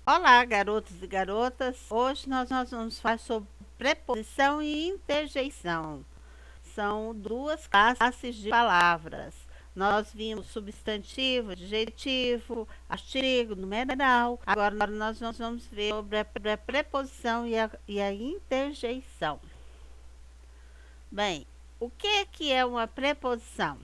Olá, garotos e garotas. Hoje nós vamos falar sobre preposição e interjeição. São duas classes de palavras. Nós vimos substantivo, adjetivo, artigo, numeral. Agora nós vamos ver sobre a preposição e a interjeição. Bem, o que é uma preposição?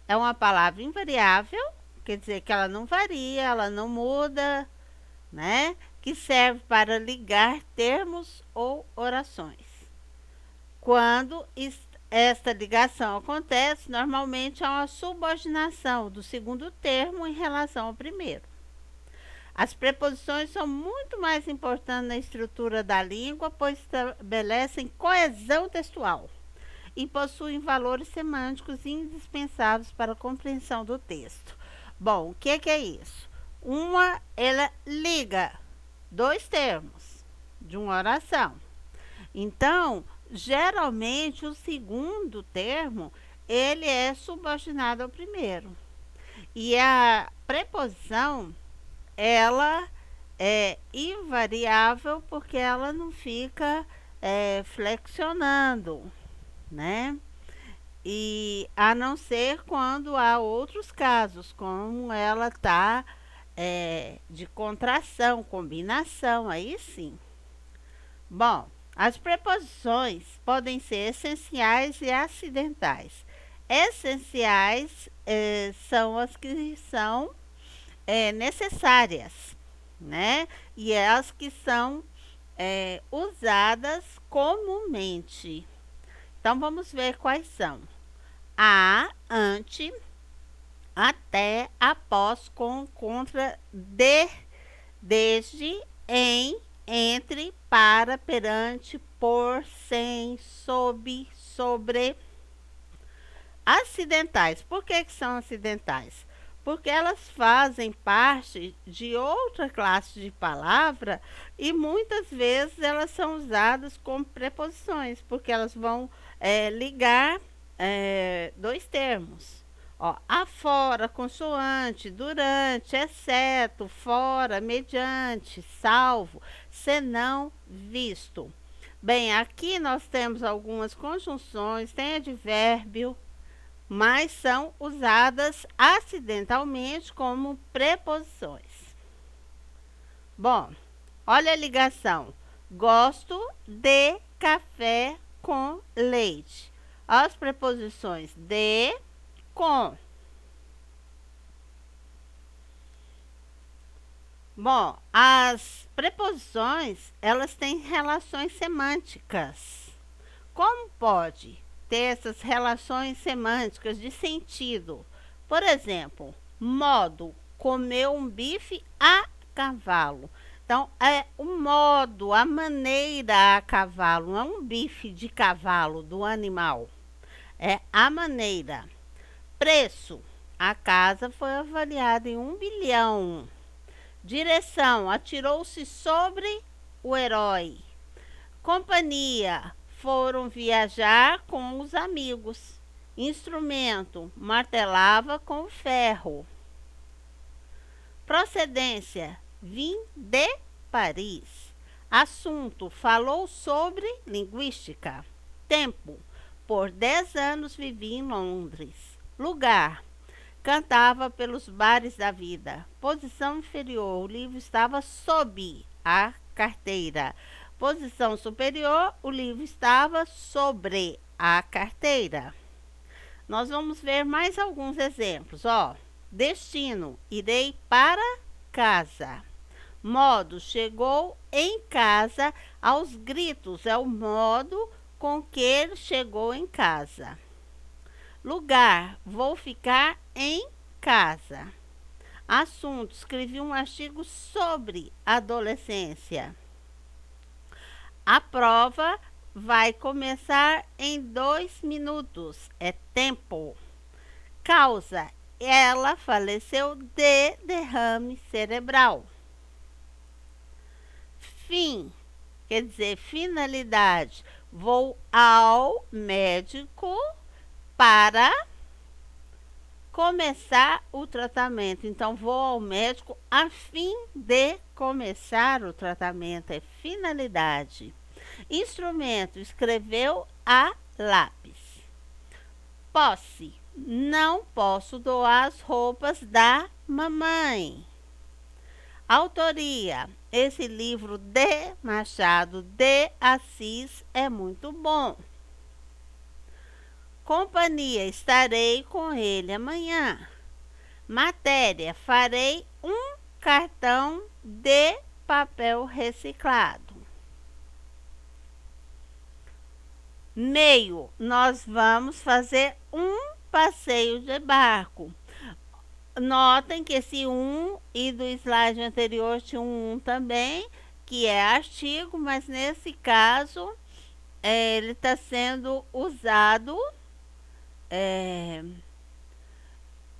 É uma palavra invariável, quer dizer que ela não varia, ela não muda, né? Que serve para ligar termos ou orações. Quando esta ligação acontece, normalmente há uma subordinação do segundo termo em relação ao primeiro. As preposições são muito mais importantes na estrutura da língua, pois estabelecem coesão textual e possuem valores semânticos indispensáveis para a compreensão do texto. Bom, o que é isso? Ela liga dois termos de uma oração. Então, geralmente o segundo termo ele é subordinado ao primeiro. E a preposição ela é invariável porque ela não fica flexionando, né? E a não ser quando há outros casos, como ela está de contração, combinação, aí sim. Bom, as preposições podem ser essenciais e acidentais. Essenciais são as que são necessárias, né? E as que são usadas comumente. Então vamos ver quais são: a, ante, até, após, com, contra, de, desde, em, entre, para, perante, por, sem, sob, sobre. Acidentais. Por que são acidentais? Porque elas fazem parte de outra classe de palavra e muitas vezes elas são usadas como preposições, porque elas vão ligar dois termos. Ó, afora, consoante, durante, exceto, fora, mediante, salvo, senão, visto. Bem, aqui nós temos algumas conjunções, tem advérbio, mas são usadas acidentalmente como preposições. Bom, olha a ligação. Gosto de café com leite. As preposições de, com. Bom, as preposições, elas têm relações semânticas. Como pode ter essas relações semânticas de sentido? Por exemplo, modo, comer um bife a cavalo. Então, é o modo, a maneira a cavalo, não é um bife de cavalo do animal. É a maneira. Preço, a casa foi avaliada em 1 bilhão. Direção, atirou-se sobre o herói. Companhia, foram viajar com os amigos. Instrumento, martelava com ferro. Procedência, vim de Paris. Assunto, falou sobre linguística. Tempo, por 10 anos vivi em Londres. Lugar, cantava pelos bares da vida. Posição inferior, o livro estava sob a carteira. Posição superior, o livro estava sobre a carteira. Nós vamos ver mais alguns exemplos. Ó, destino, irei para casa. Modo, chegou em casa aos gritos. É o modo com que ele chegou em casa. Lugar, vou ficar em casa. Assunto, escrevi um artigo sobre adolescência. A prova vai começar em 2 minutos. É tempo. Causa, ela faleceu de derrame cerebral. Fim, quer dizer, finalidade. Vou ao médico para começar o tratamento. Então, vou ao médico a fim de começar o tratamento. É finalidade. Instrumento, escreveu a lápis. Posse, não posso doar as roupas da mamãe. Autoria, esse livro de Machado de Assis é muito bom. Companhia, estarei com ele amanhã. Matéria, farei um cartão de papel reciclado. Meio, nós vamos fazer um passeio de barco. Notem que esse e do slide anterior tinha um também, que é artigo, mas nesse caso ele está sendo usado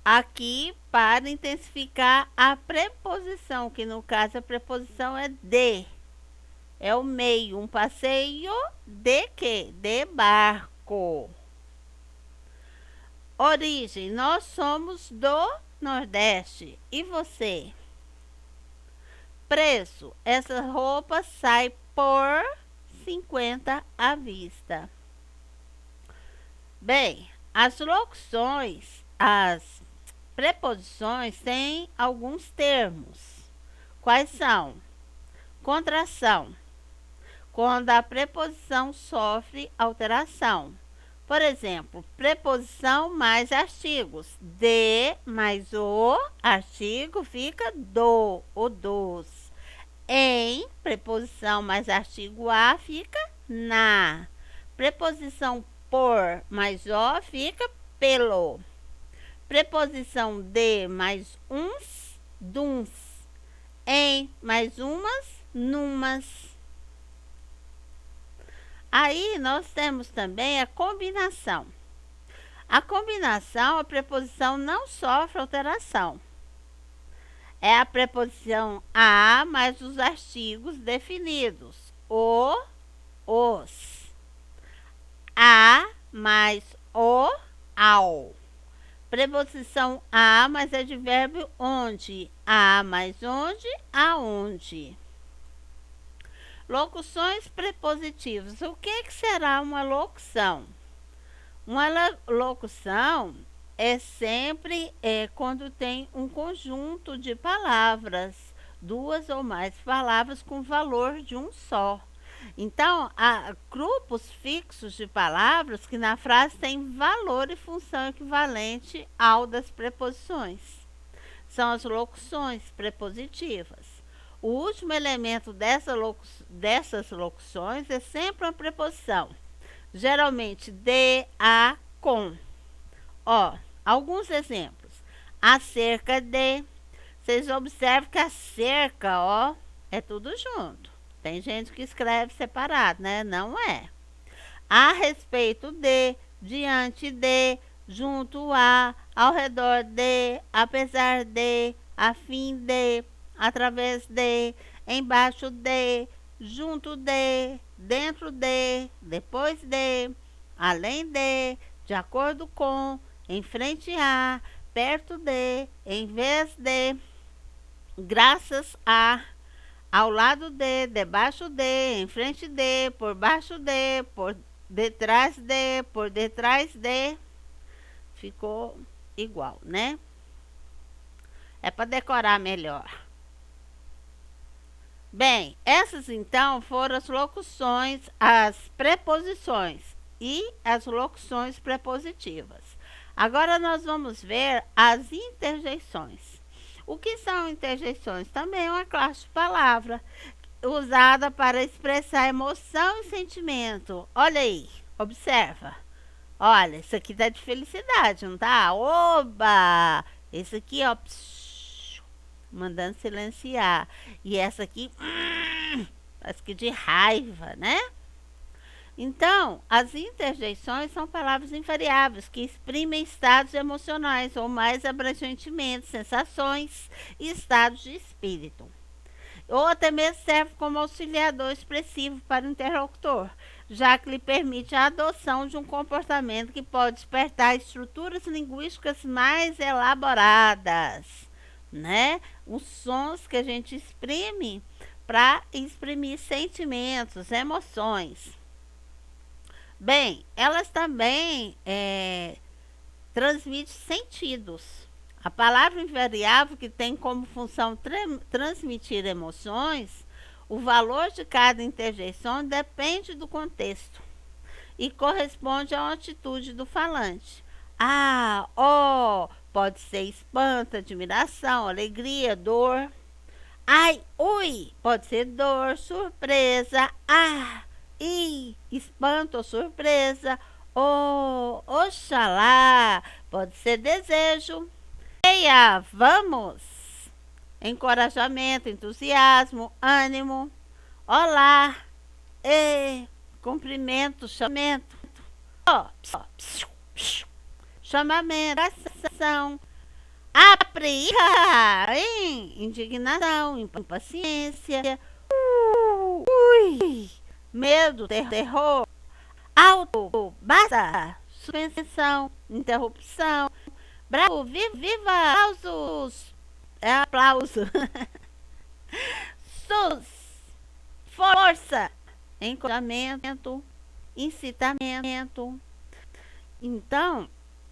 aqui para intensificar a preposição, que no caso a preposição é de. É o meio, um passeio de quê? De barco. Origem, nós somos do Nordeste. E você? Preço, essa roupa sai por 50 à vista. Bem, as locuções, as preposições têm alguns termos. Quais são? Contração, quando a preposição sofre alteração. Por exemplo, preposição mais artigos. De mais o artigo fica do ou dos. Em, preposição mais artigo a fica na. Preposição por mais o fica pelo. Preposição de mais uns, duns. Em mais umas, numas. Aí nós temos também a combinação. A combinação, a preposição não sofre alteração. É a preposição a mais os artigos definidos. O, os. A mais o, ao. Preposição a mais advérbio onde. A mais onde, aonde. Locuções prepositivas. O que será uma locução? Uma locução é sempre quando tem um conjunto de palavras, duas ou mais palavras com valor de um só. Então, há grupos fixos de palavras que na frase têm valor e função equivalente ao das preposições. São as locuções prepositivas. O último elemento dessas locuções é sempre uma preposição. Geralmente de, a, com. Ó, alguns exemplos. Acerca de. Vocês observam que a cerca, ó, é tudo junto. Tem gente que escreve separado, né? Não é. A respeito de, diante de, junto a, ao redor de, apesar de, a fim de, através de, embaixo de, junto de, dentro de, depois de, além de acordo com, em frente a, perto de, em vez de, graças a, ao lado de, debaixo de, em frente de, por baixo de, por detrás de, por detrás de. Ficou igual, né? É para decorar melhor. Bem, essas então foram as locuções, as preposições e as locuções prepositivas. Agora nós vamos ver as interjeições. O que são interjeições? Também é uma classe de palavra usada para expressar emoção e sentimento. Olha aí, observa. Olha, isso aqui tá de felicidade, não tá? Oba! Esse aqui, ó, mandando silenciar. E essa aqui, parece que de raiva, né? Então, as interjeições são palavras invariáveis que exprimem estados emocionais ou mais abrangentemente sensações e estados de espírito. ou até mesmo serve como auxiliador expressivo para o interlocutor, já que lhe permite a adoção de um comportamento que pode despertar estruturas linguísticas mais elaboradas, né? Os sons que a gente exprime para exprimir sentimentos, emoções. Bem, elas também transmitem sentidos. A palavra invariável, que tem como função transmitir emoções, o valor de cada interjeição depende do contexto e corresponde à atitude do falante. Ah, ó, pode ser espanto, admiração, alegria, dor. Ai, ui, pode ser dor, surpresa. Ah, e espanto ou surpresa. Oh, oxalá, pode ser desejo. Eia, vamos! Encorajamento, entusiasmo, ânimo. Olá, e cumprimento, chamamento. Oh, chamamento, ação. Indignação, impaciência. Ui, medo, terror. Alto, basta, suspensão, interrupção. Bravo, viva, aplausos. É aplauso. Sus, força, encorajamento, incitamento. Então,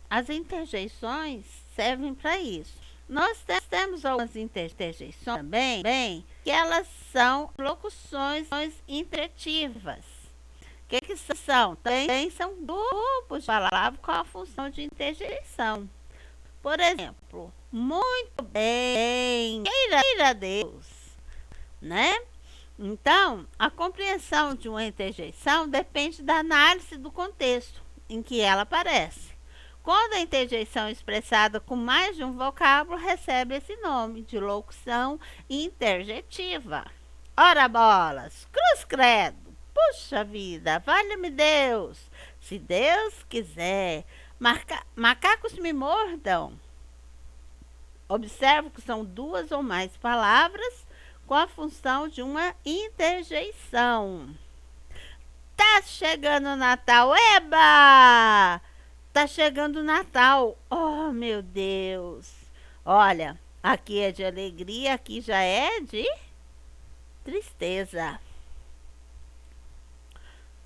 as interjeições servem para isso. Nós temos algumas interjeições também, que elas são locuções interativas. O que são? Também são grupos de palavras com a função de interjeição. Por exemplo, muito bem, queira Deus, né? Então, a compreensão de uma interjeição depende da análise do contexto em que ela aparece. Quando a interjeição é expressada com mais de um vocábulo, recebe esse nome de locução interjetiva. Ora bolas, cruz credo, puxa vida, valha-me Deus, se Deus quiser, macacos me mordam. Observe que são duas ou mais palavras com a função de uma interjeição. Tá chegando o Natal, eba! Tá chegando o Natal, oh meu Deus! Olha, aqui é de alegria, aqui já é de tristeza.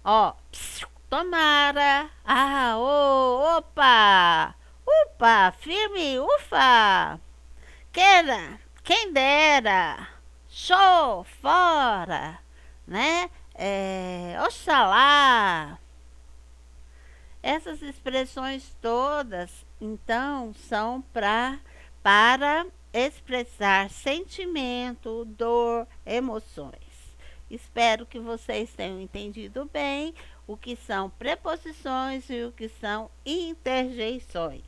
Ó, tomara, opa, upa, firme, ufa, quem dera, show, fora, né? Oxalá. Essas expressões todas, então, são para expressar sentimento, dor, emoções. Espero que vocês tenham entendido bem o que são preposições e o que são interjeições.